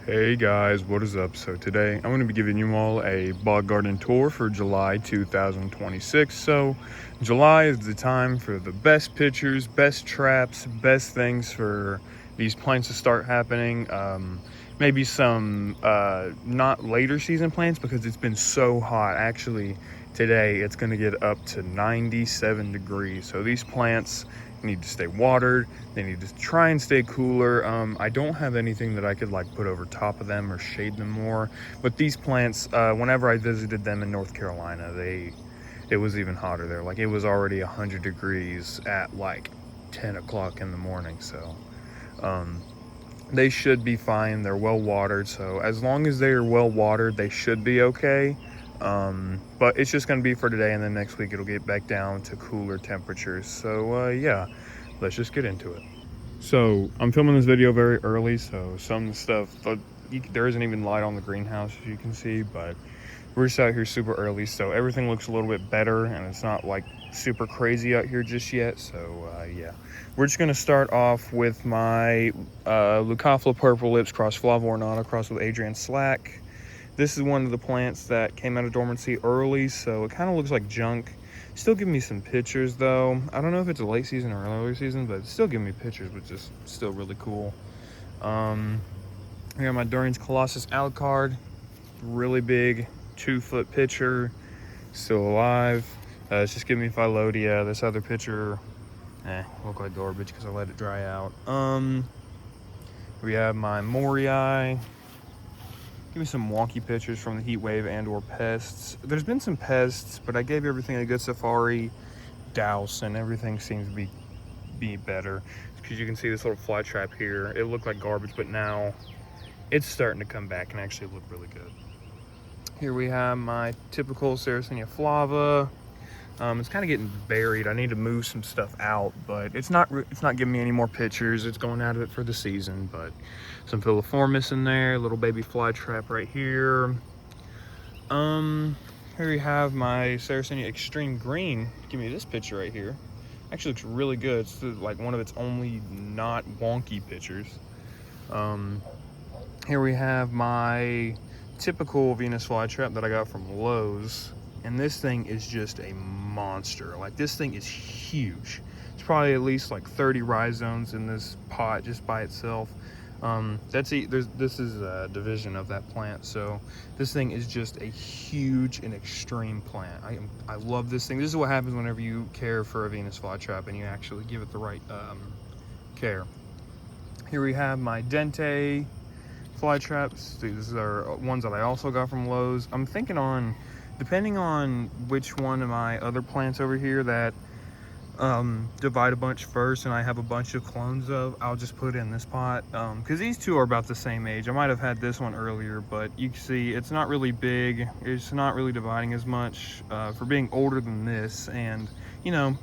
Hey guys, what is up? So today I'm going to be giving you all a bog garden tour for July 2026. So July is the time for the best pictures, best traps, best things for these plants to start happening. Maybe some not later season plants because it's been so hot. Actually, today it's going to get up to 97 degrees. So these plants need to stay watered. They need to try and stay cooler. I don't have anything that I could like put over top of them or shade them more, but these plants, whenever I visited them in North Carolina, it was even hotter there. Like it was already 100 degrees at like 10 o'clock in the morning. So they should be fine. They're well watered, so as long as they are well watered, they should be okay. But it's just going to be for today, and then next week it'll get back down to cooler temperatures. So yeah, let's just get into it. So I'm filming this video very early, so some stuff, there isn't even light on the greenhouse as you can see, but we're just out here super early, so everything looks a little bit better, and it's not like super crazy out here just yet. So yeah, we're just gonna start off with my Leucophila Purple Lips cross Flava Ornata cross with Adrian Slack. This is one of the plants that came out of dormancy early, so it kind of looks like junk. Still give me some pictures though. I don't know if it's a late season or early season, but still give me pictures, which is still really cool. Here my Durian's Colossus Alucard, really big, 2-foot pitcher, still alive. It's just giving me Phyllodia. This other pitcher, look like garbage because I let it dry out. We have my Morii. Give me some wonky pictures from the heat wave and or pests. There's been some pests, but I gave everything a good safari douse and everything seems to be better. Because you can see this little fly trap here. It looked like garbage, but now it's starting to come back and actually look really good. Here we have my typical Sarracenia flava. It's kind of getting buried. I need to move some stuff out, but it's not giving me any more pictures. It's going out of it for the season, but some Filiformis in there, little baby fly trap right here. Here we have my Sarracenia Extreme Green. Give me this picture right here. Actually looks really good. It's like one of its only not wonky pictures. Here we have my typical Venus flytrap that I got from Lowe's, and this thing is just a monster. Like this thing is huge. It's probably at least like 30 rhizomes in this pot just by itself. This is a division of that plant, so this thing is just a huge and extreme plant. I love this thing. This is what happens whenever you care for a Venus flytrap and you actually give it the right care. Here we have my Dente fly traps. These are ones that I also got from Lowe's. I'm thinking on, depending on which one of my other plants over here that divide a bunch first and I have a bunch of clones of, I'll just put in this pot, because these two are about the same age. I might have had this one earlier, but you can see it's not really big. It's not really dividing as much for being older than this, and you know,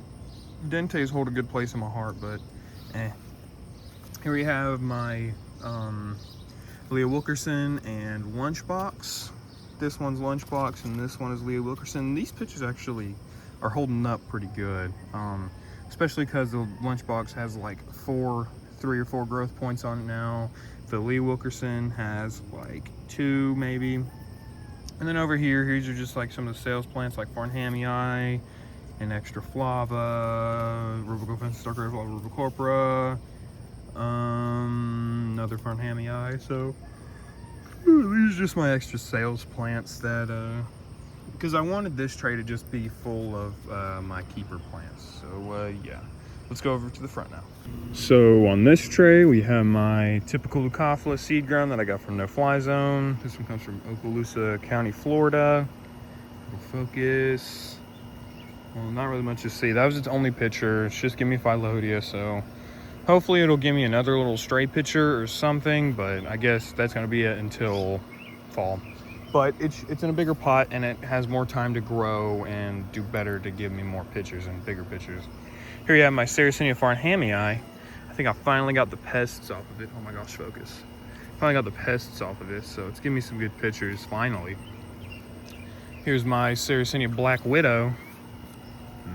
Dentes hold a good place in my heart, but Here we have my Leah Wilkerson and Lunchbox. This one's Lunchbox and this one is Leah Wilkerson. These pictures actually are holding up pretty good, especially because the Lunchbox has like 3 or 4 growth points on it now. The Leah Wilkerson has like 2 maybe. And then over here, these are just like some of the sales plants like Farnhamii and Extra Flava, Rubicofensis Dark Flava Rubicorpora, another Farnhamii. So these are just my extra sales plants that because I wanted this tray to just be full of my keeper plants. So yeah, let's go over to the front now. So on this tray we have my typical Leucophila seed ground that I got from No Fly Zone. This one comes from Okaloosa County, Florida. We'll focus. Well, not really much to see. That was its only picture. It's just give me Phyllodia, so hopefully it'll give me another little stray picture or something, but I guess that's gonna be it until fall. But it's in a bigger pot and it has more time to grow and do better to give me more pictures and bigger pictures. Here you have my Sarracenia Farnhamii. I think I finally got the pests off of it. Oh my gosh, focus. Finally got the pests off of it, so it's giving me some good pictures, finally. Here's my Sarracenia Black Widow.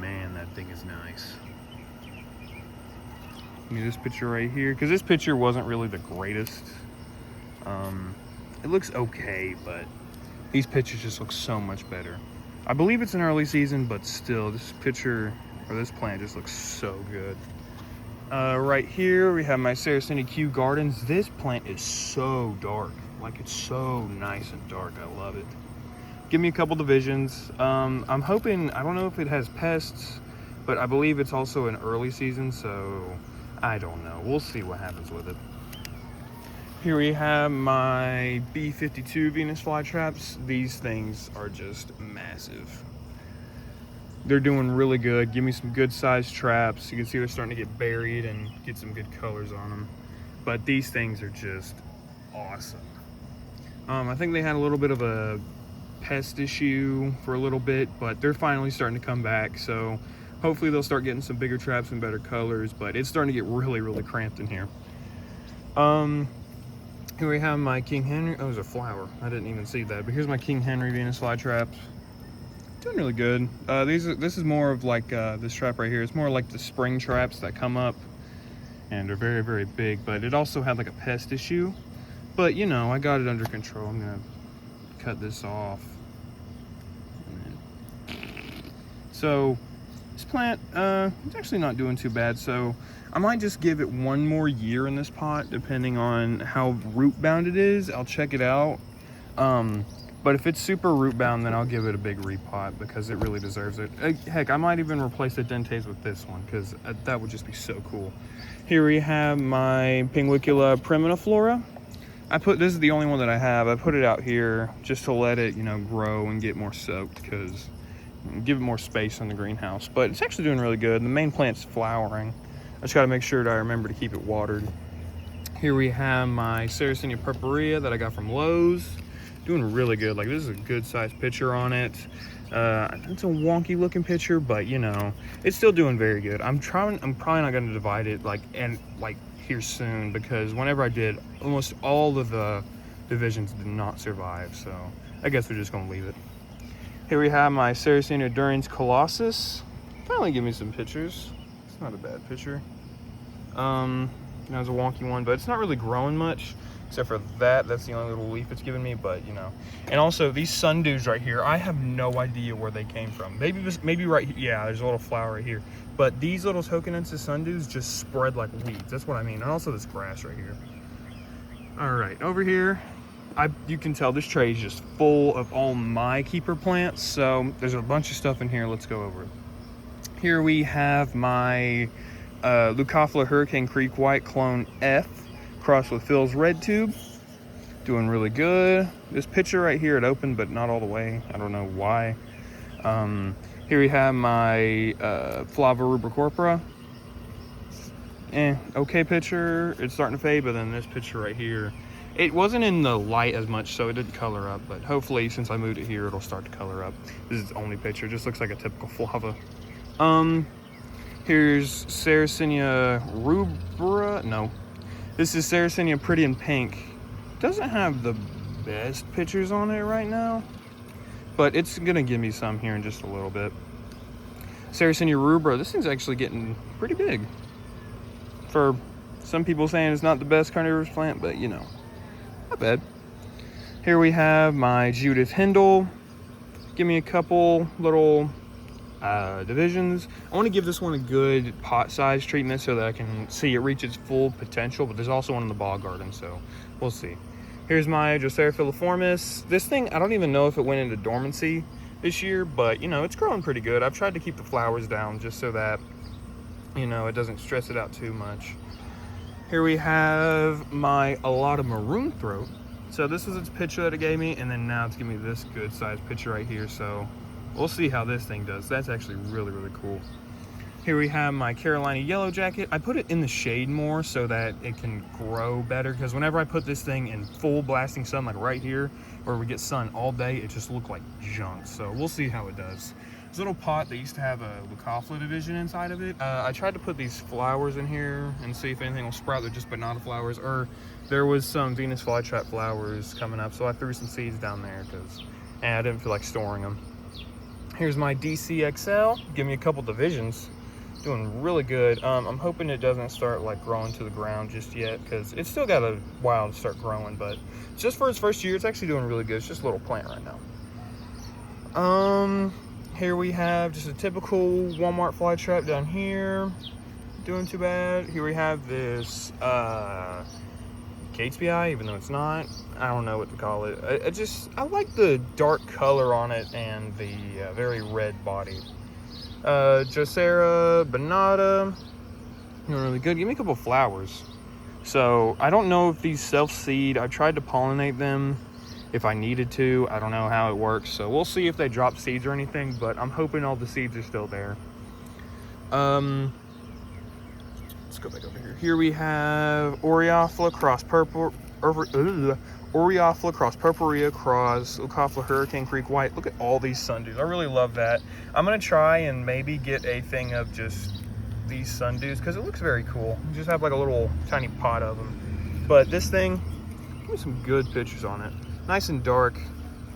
Man, that thing is nice. Give me this picture right here, because this picture wasn't really the greatest. It looks okay, but these pictures just look so much better. I believe it's an early season, but still, this picture or this plant just looks so good. Right here we have my Saracenia Kew Gardens. This plant is so dark, like it's so nice and dark. I love it. Give me a couple divisions. I'm hoping, I don't know if it has pests, but I believe it's also an early season, so I don't know. We'll see what happens with it. Here we have my B52 Venus flytraps. These things are just massive. They're doing really good. Give me some good sized traps. You can see they're starting to get buried and get some good colors on them. But these things are just awesome. I think they had a little bit of a pest issue for a little bit, but they're finally starting to come back. So hopefully they'll start getting some bigger traps and better colors, but it's starting to get really, really cramped in here. Here we have my King Henry. Oh, there's a flower. I didn't even see that, but here's my King Henry Venus flytraps. Doing really good. This is more of like this trap right here. It's more like the spring traps that come up and are very, very big, but it also had like a pest issue. But you know, I got it under control. I'm gonna cut this off. So this plant, it's actually not doing too bad. So I might just give it one more year in this pot, depending on how root bound it is. I'll check it out. But if it's super root bound, then I'll give it a big repot because it really deserves it. Heck, I might even replace the dentes with this one because that would just be so cool. Here we have my Pinguicula primiflora. This is the only one that I have. I put it out here just to let it, you know, grow and get more soaked because give it more space in the greenhouse. But it's actually doing really good. The main plant's flowering. I just got to make sure that I remember to keep it watered. Here we have my Saracenia purpurea that I got from Lowe's. Doing really good. Like, this is a good sized picture on it. It's a wonky looking picture, but you know, it's still doing very good. I'm probably not going to divide it like here soon because whenever I did, almost all of the divisions did not survive. So I guess we're just going to leave it. Here we have my Saracenia Durans Colossus. Finally give me some pictures. It's not a bad picture. That was a wonky one, but it's not really growing much. Except for that's the only little leaf it's given me, but you know. And also these sundews right here, I have no idea where they came from. Maybe right here, yeah, there's a little flower right here. But these little Tokenensis sundews just spread like weeds. That's what I mean. And also this grass right here. All right, over here, you can tell this tray is just full of all my keeper plants. So there's a bunch of stuff in here. Let's go over it. Here we have my Leucophila Hurricane Creek White Clone F. Crossed with Phil's red tube. Doing really good. This picture right here, it opened but not all the way. I don't know why. Here we have my Flava rubricorpora. Okay picture. It's starting to fade, but then this picture right here, it wasn't in the light as much, so it didn't color up, but hopefully since I moved it here, it'll start to color up. This is the only picture. It just looks like a typical Flava. Here's Saracenia rubra. No. This is Saracenia Pretty in Pink. Doesn't have the best pictures on it right now, but it's gonna give me some here in just a little bit. Saracenia rubra, this thing's actually getting pretty big. For some people saying it's not the best carnivorous plant, but you know, not bad. Here we have my Judith Hindle. Give me a couple little divisions. I want to give this one a good pot size treatment so that I can see it reach its full potential, but there's also one in the bog garden, so we'll see. Here's my Drosera filiformis. This thing, I don't even know if it went into dormancy this year, but you know, it's growing pretty good. I've tried to keep the flowers down just so that, you know, it doesn't stress it out too much. Here we have my Alata Maroon Throat. So this is its picture that it gave me, and then now it's giving me this good sized picture right here, so we'll see how this thing does. That's actually really, really cool. Here we have my Carolina Yellow Jacket. I put it in the shade more so that it can grow better, because whenever I put this thing in full blasting sun, like right here, where we get sun all day, it just looked like junk. So we'll see how it does. This little pot, they used to have a Leucophila division inside of it. I tried to put these flowers in here and see if anything will sprout. They're just banana flowers, or there was some Venus flytrap flowers coming up, so I threw some seeds down there because I didn't feel like storing them. Here's my DCXL. Give me a couple divisions. Doing really good. I'm hoping it doesn't start like growing to the ground just yet, because it's still got a while to start growing, but just for its first year, it's actually doing really good. It's just a little plant right now. Here we have just a typical Walmart fly trap down here. Doing too bad. Here we have this Catesby eye, even though it's not. I don't know what to call it. I like the dark color on it and the very red body. Drosera Bonata, doing really good. Give me a couple flowers. So I don't know if these self-seed. I tried to pollinate them if I needed to. I don't know how it works, so we'll see if they drop seeds or anything, but I'm hoping all the seeds are still there. Let's go back over here. Here we have Oreophila cross Oreophila cross Purpurea cross Leucophila Hurricane Creek White. Look at all these sundews. I really love that. I'm gonna try and maybe get a thing of just these sundews because it looks very cool. You just have like a little tiny pot of them. But this thing, give me some good pictures on it. Nice and dark,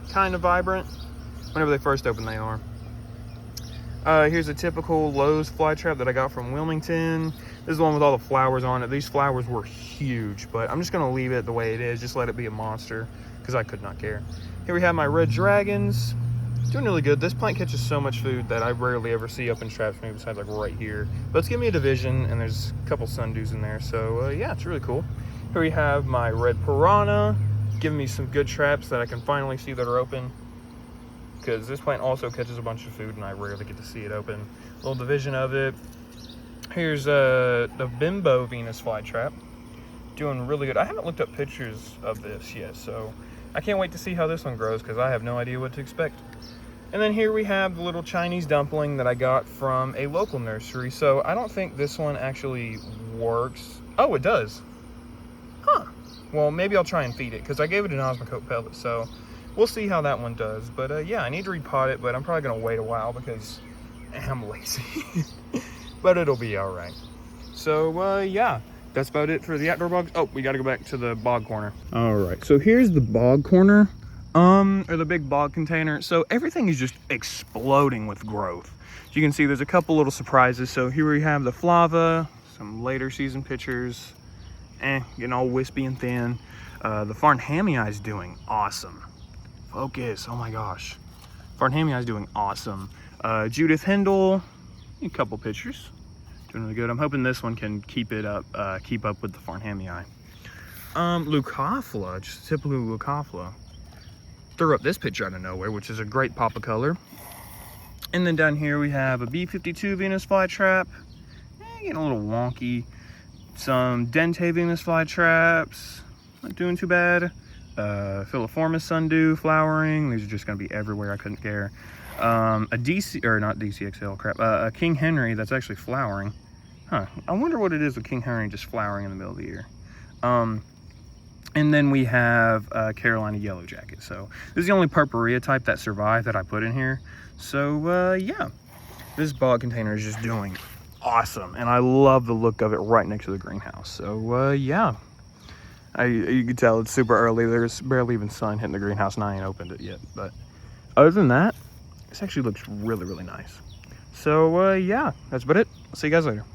kind of vibrant. Whenever they first open, they are. Here's a typical Lowe's fly trap that I got from Wilmington. This is the one with all the flowers on it. These flowers were huge, but I'm just gonna leave it the way it is. Just let it be a monster, because I could not care. Here we have my red dragons. Doing really good. This plant catches so much food that I rarely ever see up in traps, maybe besides like right here. But let's give me a division, and there's a couple sundews in there. So yeah, it's really cool. Here we have my red piranha, giving me some good traps that I can finally see that are open, because this plant also catches a bunch of food and I rarely get to see it open. Little division of it. Here's the Bimbo Venus flytrap. Doing really good. I haven't looked up pictures of this yet, so I can't wait to see how this one grows because I have no idea what to expect. And then here we have the little Chinese dumpling that I got from a local nursery. So I don't think this one actually works. Oh, it does. Huh. Well, maybe I'll try and feed it because I gave it an Osmocote pellet, so we'll see how that one does. But yeah, I need to repot it, but I'm probably gonna wait a while because I'm lazy. But it'll be all right. So yeah, that's about it for the outdoor bogs. Oh, we gotta go back to the bog corner. All right, so here's the bog corner, or the big bog container. So everything is just exploding with growth. As you can see, there's a couple little surprises. So here we have the Flava, some later season pictures, getting all wispy and thin. The Farnhamii is doing awesome. Focus, oh my gosh. Farnhamii is doing awesome. Judith Hindle, a couple pictures. Doing really good. I'm hoping this one can keep up with the Farnhamii. Leucophila, just typical Leucophila. Threw up this picture out of nowhere, which is a great pop of color. And then down here we have a B52 Venus flytrap. Getting a little wonky. Some Dente Venus flytraps. Not doing too bad. Filiformis sundew flowering. These are just going to be everywhere. I couldn't care. A DC, or not DCXL, crap. A King Henry that's actually flowering. Huh. I wonder what it is with King Henry just flowering in the middle of the year. And then we have Carolina Yellow Jacket. So this is the only Purpurea type that survived that I put in here. So yeah, this bog container is just doing awesome. And I love the look of it right next to the greenhouse. So yeah. You can tell it's super early. There's barely even sun hitting the greenhouse and I ain't opened it yet. But other than that, this actually looks really, really nice. So yeah, that's about it. I'll see you guys later.